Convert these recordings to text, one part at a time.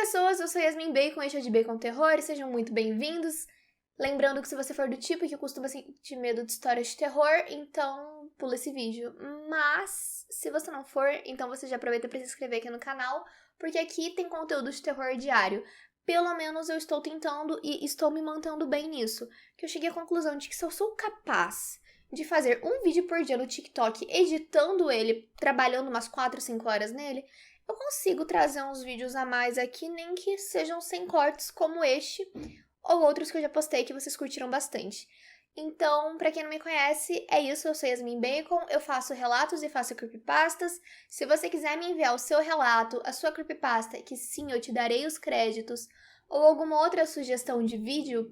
pessoas, eu sou Yasmin Bacon, este é de Bacon Terror, e sejam muito bem-vindos. Lembrando que se você for do tipo que costuma sentir medo de histórias de terror, então pula esse vídeo. Mas, se você não for, então você já aproveita para se inscrever aqui no canal, porque aqui tem conteúdo de terror diário. Pelo menos eu estou tentando e estou me mantendo bem nisso, que eu cheguei à conclusão de que se eu sou capaz de fazer um vídeo por dia no TikTok, editando ele, trabalhando umas 4, 5 horas nele, eu consigo trazer uns vídeos a mais aqui, nem que sejam sem cortes como este, ou outros que eu já postei que vocês curtiram bastante. Então, pra quem não me conhece, é isso, eu sou Yasmin Bacon, eu faço relatos e faço creepypastas. Se você quiser me enviar o seu relato, a sua creepypasta, que sim, eu te darei os créditos, ou alguma outra sugestão de vídeo,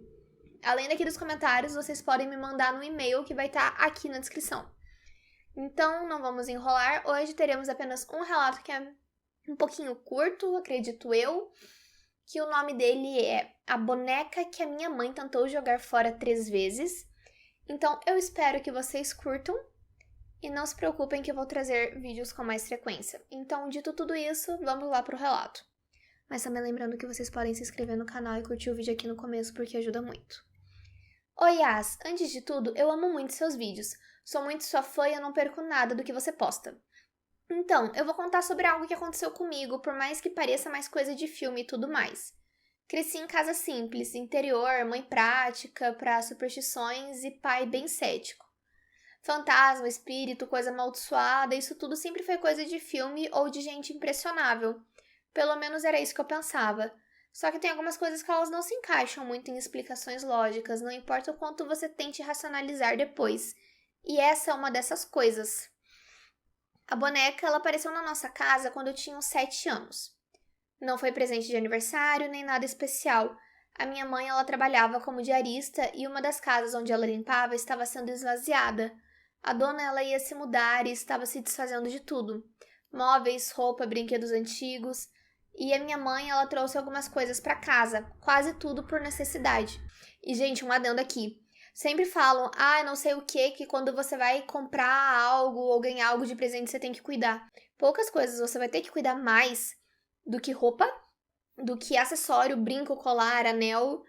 além daqui dos comentários, vocês podem me mandar no e-mail que vai estar aqui na descrição. Então, não vamos enrolar, hoje teremos apenas um relato que é um pouquinho curto, acredito eu, que o nome dele é A Boneca que a Minha Mãe Tentou Jogar Fora 3 vezes. Então, eu espero que vocês curtam e não se preocupem que eu vou trazer vídeos com mais frequência. Então, dito tudo isso, vamos lá pro relato. Mas também lembrando que vocês podem se inscrever no canal e curtir o vídeo aqui no começo, porque ajuda muito. Oi, Yas! Antes de tudo, eu amo muito seus vídeos. Sou muito sua fã e eu não perco nada do que você posta. Então, eu vou contar sobre algo que aconteceu comigo, por mais que pareça mais coisa de filme e tudo mais. Cresci em casa simples, interior, mãe prática para superstições e pai bem cético. Fantasma, espírito, coisa amaldiçoada, isso tudo sempre foi coisa de filme ou de gente impressionável. Pelo menos era isso que eu pensava. Só que tem algumas coisas que elas não se encaixam muito em explicações lógicas, não importa o quanto você tente racionalizar depois. E essa é uma dessas coisas. A boneca, ela apareceu na nossa casa quando eu tinha uns 7 anos. Não foi presente de aniversário, nem nada especial. A minha mãe, ela trabalhava como diarista e uma das casas onde ela limpava estava sendo esvaziada. A dona, ela ia se mudar e estava se desfazendo de tudo. Móveis, roupa, brinquedos antigos. E a minha mãe, ela trouxe algumas coisas para casa, quase tudo por necessidade. E, gente, um adendo aqui. Sempre falam, não sei o que quando você vai comprar algo ou ganhar algo de presente você tem que cuidar. Poucas coisas você vai ter que cuidar mais do que roupa, do que acessório, brinco, colar, anel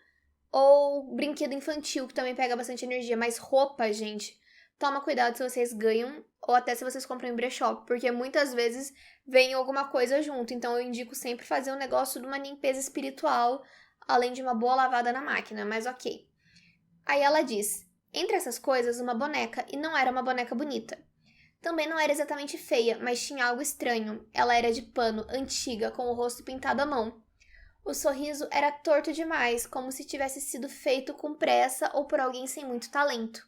ou brinquedo infantil, que também pega bastante energia. Mas roupa, gente, toma cuidado se vocês ganham ou até se vocês compram em brechó, porque muitas vezes vem alguma coisa junto. Então eu indico sempre fazer um negócio de uma limpeza espiritual, além de uma boa lavada na máquina, mas ok. Aí ela diz, entre essas coisas, uma boneca, e não era uma boneca bonita. Também não era exatamente feia, mas tinha algo estranho. Ela era de pano, antiga, com o rosto pintado à mão. O sorriso era torto demais, como se tivesse sido feito com pressa ou por alguém sem muito talento.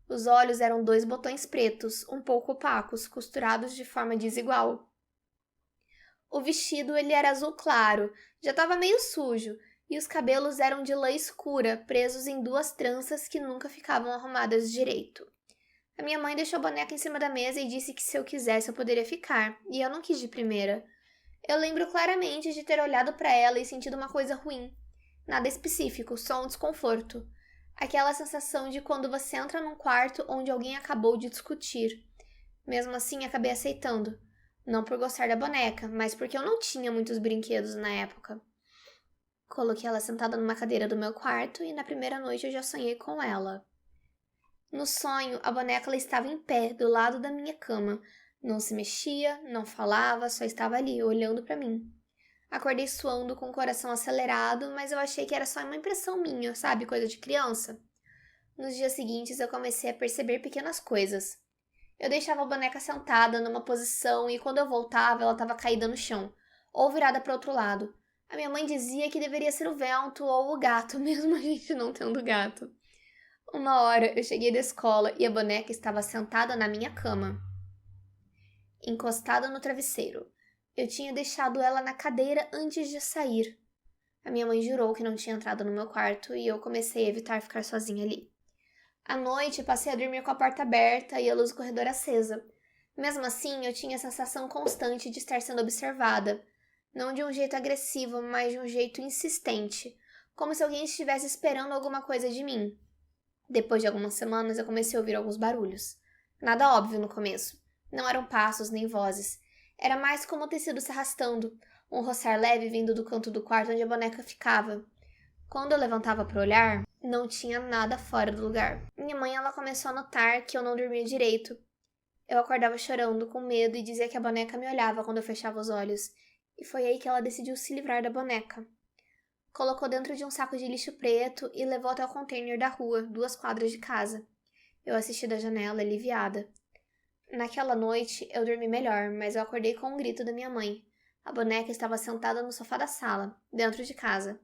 Os olhos eram 2 botões pretos, um pouco opacos, costurados de forma desigual. O vestido ele era azul claro, já estava meio sujo, e os cabelos eram de lã escura, presos em 2 tranças que nunca ficavam arrumadas direito. A minha mãe deixou a boneca em cima da mesa e disse que se eu quisesse eu poderia ficar, e eu não quis de primeira. Eu lembro claramente de ter olhado para ela e sentido uma coisa ruim. Nada específico, só um desconforto. Aquela sensação de quando você entra num quarto onde alguém acabou de discutir. Mesmo assim, acabei aceitando. Não por gostar da boneca, mas porque eu não tinha muitos brinquedos na época. Coloquei ela sentada numa cadeira do meu quarto e na primeira noite eu já sonhei com ela. No sonho, a boneca ela estava em pé, do lado da minha cama. Não se mexia, não falava, só estava ali, olhando para mim. Acordei suando com o coração acelerado, mas eu achei que era só uma impressão minha, sabe? Coisa de criança. Nos dias seguintes, eu comecei a perceber pequenas coisas. Eu deixava a boneca sentada numa posição e quando eu voltava, ela estava caída no chão, ou virada para outro lado. A minha mãe dizia que deveria ser o vento ou o gato, mesmo a gente não tendo gato. Uma hora eu cheguei da escola e a boneca estava sentada na minha cama, encostada no travesseiro. Eu tinha deixado ela na cadeira antes de sair. A minha mãe jurou que não tinha entrado no meu quarto e eu comecei a evitar ficar sozinha ali. À noite, passei a dormir com a porta aberta e a luz do corredor acesa. Mesmo assim, eu tinha a sensação constante de estar sendo observada. Não de um jeito agressivo, mas de um jeito insistente, como se alguém estivesse esperando alguma coisa de mim. Depois de algumas semanas, eu comecei a ouvir alguns barulhos. Nada óbvio no começo. Não eram passos nem vozes. Era mais como o tecido se arrastando, um roçar leve vindo do canto do quarto onde a boneca ficava. Quando eu levantava para olhar, não tinha nada fora do lugar. Minha mãe, ela começou a notar que eu não dormia direito. Eu acordava chorando, com medo, e dizia que a boneca me olhava quando eu fechava os olhos. E foi aí que ela decidiu se livrar da boneca. Colocou dentro de um saco de lixo preto e levou até o container da rua, 2 quadras de casa. Eu assisti da janela, aliviada. Naquela noite, eu dormi melhor, mas eu acordei com um grito da minha mãe. A boneca estava sentada no sofá da sala, dentro de casa.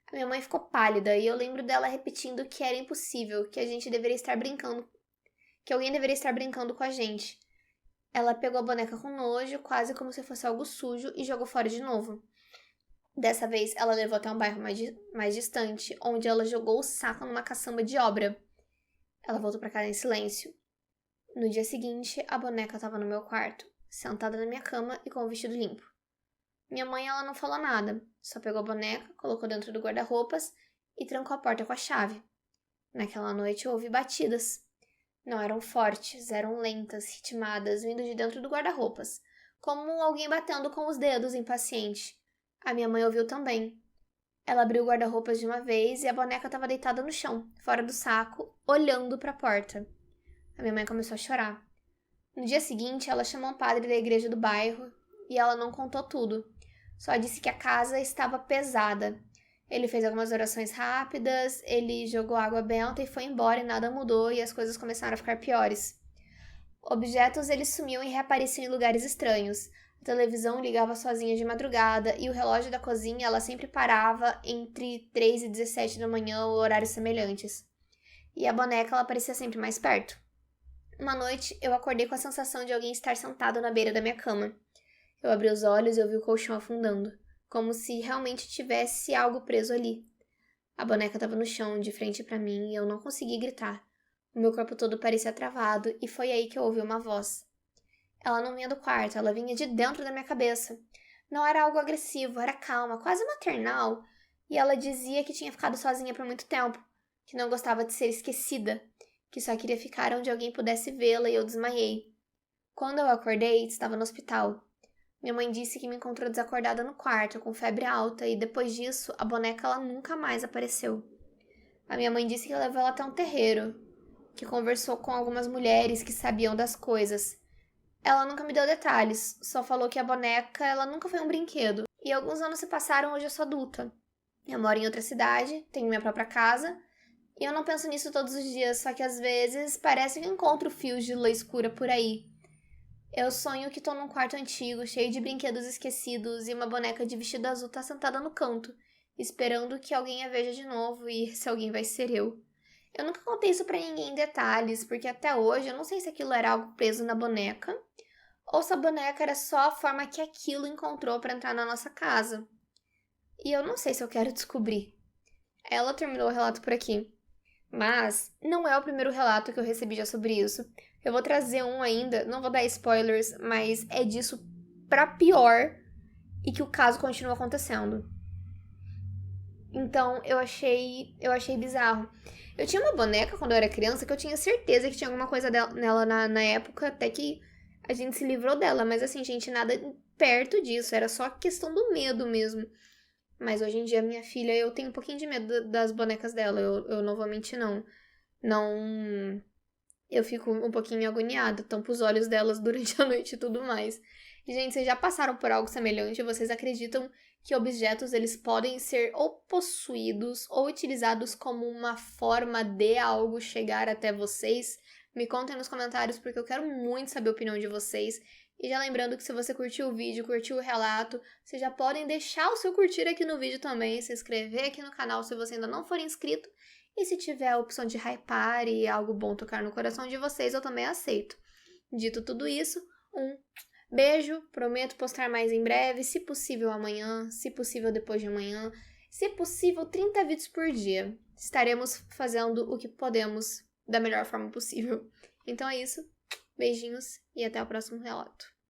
A minha mãe ficou pálida e eu lembro dela repetindo que era impossível, que a gente deveria estar brincando, que alguém deveria estar brincando com a gente. Ela pegou a boneca com nojo, quase como se fosse algo sujo, e jogou fora de novo. Dessa vez, ela levou até um bairro mais distante, onde ela jogou o saco numa caçamba de obra. Ela voltou para casa em silêncio. No dia seguinte, a boneca estava no meu quarto, sentada na minha cama e com o vestido limpo. Minha mãe, ela não falou nada, só pegou a boneca, colocou dentro do guarda-roupas e trancou a porta com a chave. Naquela noite eu ouvi batidas. Não eram fortes, eram lentas, ritmadas, vindo de dentro do guarda-roupas, como alguém batendo com os dedos, impaciente. A minha mãe ouviu também. Ela abriu o guarda-roupas de uma vez e a boneca estava deitada no chão, fora do saco, olhando para a porta. A minha mãe começou a chorar. No dia seguinte, ela chamou um padre da igreja do bairro e ela não contou tudo. Só disse que a casa estava pesada. Ele fez algumas orações rápidas, ele jogou água benta e foi embora e nada mudou e as coisas começaram a ficar piores. Objetos eles sumiam e reapareciam em lugares estranhos. A televisão ligava sozinha de madrugada e o relógio da cozinha ela sempre parava entre 3 e 17 da manhã ou horários semelhantes. E a boneca ela aparecia sempre mais perto. Uma noite eu acordei com a sensação de alguém estar sentado na beira da minha cama. Eu abri os olhos e ouvi o colchão afundando, como se realmente tivesse algo preso ali. A boneca estava no chão, de frente para mim, e eu não consegui gritar. O meu corpo todo parecia travado e foi aí que eu ouvi uma voz. Ela não vinha do quarto, ela vinha de dentro da minha cabeça. Não era algo agressivo, era calma, quase maternal. E ela dizia que tinha ficado sozinha por muito tempo, que não gostava de ser esquecida, que só queria ficar onde alguém pudesse vê-la e eu desmaiei. Quando eu acordei, estava no hospital. Minha mãe disse que me encontrou desacordada no quarto, com febre alta, e depois disso, a boneca ela nunca mais apareceu. A minha mãe disse que levou ela até um terreiro, que conversou com algumas mulheres que sabiam das coisas. Ela nunca me deu detalhes, só falou que a boneca ela nunca foi um brinquedo. E alguns anos se passaram, hoje eu sou adulta. Eu moro em outra cidade, tenho minha própria casa, e eu não penso nisso todos os dias, só que às vezes parece que encontro fios de lã escura por aí. Eu sonho que tô num quarto antigo, cheio de brinquedos esquecidos, e uma boneca de vestido azul tá sentada no canto, esperando que alguém a veja de novo, e se alguém vai ser eu. Eu nunca contei isso pra ninguém em detalhes, porque até hoje eu não sei se aquilo era algo preso na boneca, ou se a boneca era só a forma que aquilo encontrou pra entrar na nossa casa. E eu não sei se eu quero descobrir. Ela terminou o relato por aqui. Mas não é o primeiro relato que eu recebi já sobre isso. Eu vou trazer um ainda, não vou dar spoilers, mas é disso pra pior e que o caso continua acontecendo. Então eu achei bizarro. Eu tinha uma boneca quando eu era criança que eu tinha certeza que tinha alguma coisa nela na época, até que a gente se livrou dela. Mas assim, gente, nada perto disso, era só questão do medo mesmo. Mas hoje em dia, minha filha, eu tenho um pouquinho de medo das bonecas dela, eu não vou mentir, não. Não. Eu fico um pouquinho agoniada, tampo os olhos delas durante a noite e tudo mais. E, gente, vocês já passaram por algo semelhante? Vocês acreditam que objetos eles podem ser ou possuídos ou utilizados como uma forma de algo chegar até vocês? Me contem nos comentários porque eu quero muito saber a opinião de vocês. E já lembrando que se você curtiu o vídeo, curtiu o relato, vocês já podem deixar o seu curtir aqui no vídeo também, se inscrever aqui no canal se você ainda não for inscrito. E se tiver a opção de hypar e algo bom tocar no coração de vocês, eu também aceito. Dito tudo isso, um beijo, prometo postar mais em breve, se possível amanhã, se possível depois de amanhã, se possível 30 vídeos por dia. Estaremos fazendo o que podemos da melhor forma possível. Então é isso, beijinhos e até o próximo relato.